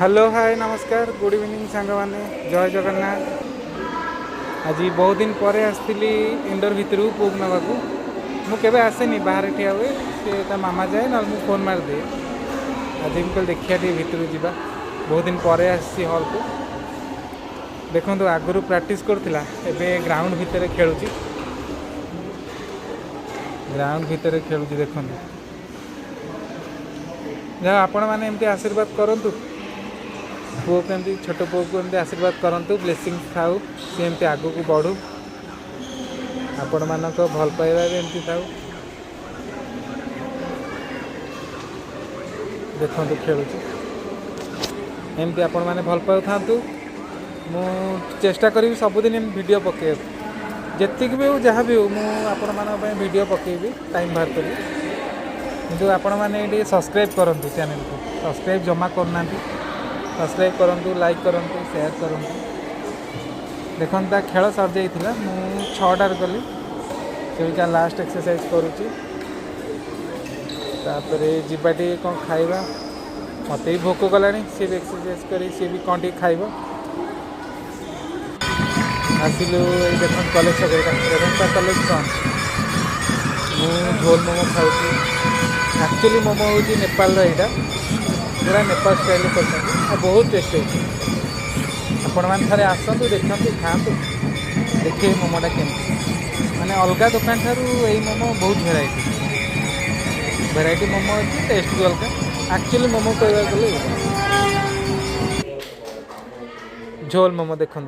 Hello hi नमस्कार good evening सांग मैंने जय जगन्नाथ। आज बहुत दिन पर आसती इंडोर भितर पुक नवा मुझे आसेनी बाहर ठिया हुए सी मामा जाए ना मुझे फोन मारदे। आज मुझे देखिए भितर जावा बहुत दिन पर आसी हॉल को देखो आगु प्रैक्टिस करूला एवं ग्राउंड भितर खेलुची ग्राउंड भितर खेलुची देखो जहाँ आपण मैंने एमती आशीर्वाद करूँ पुओ को एमती छोट पुओ को एमती आशीर्वाद करूँ ब्लेसिंग थाऊ सी एमती आगू को बढ़ू आपण मानक भल पाइबा भी एमती थाऊ। देखो खेलुची एमती आपण मैंने भल पाऊ था मु चेष्टा करी सबुदिन वीडियो पके जितक भी हो जहाँ भी हो मुझे मान वीडियो पकेबी टाइम बाहर करी किंतु आपण मैंने सब्सक्राइब करूँ चैनल को सब्सक्राइब जमा करना सब्सक्राइब करूँ लाइक करूँ शेयर करूँ। देखता खेल सर जाइला मु 6टार गली से लास्ट एक्सरसाइज करुँची जीवाटी कौन खाइबा मत भी भोक गला सी भी एक्सरसाइज कर सी भी कौन टी खाइब आसिलु देख कलेज रेवेन्सा कलेज फ्रंट मु झोल मोमो खाऊँ। एक्चुअली मोमो हूँ नेपाल यहाँ पूरा नेपाल स्टाइल कर बहुत टेस्ट है आपण मैंने थे आसतु देखते खातु देखिए मोमोटा केमती माने अलग दुकान ठारू यही मोमो बहुत भेराइटी मोमो अच्छी टेस्ट भी अलग एक्चुअली मोमो कहवा गले झोल मोमो देखो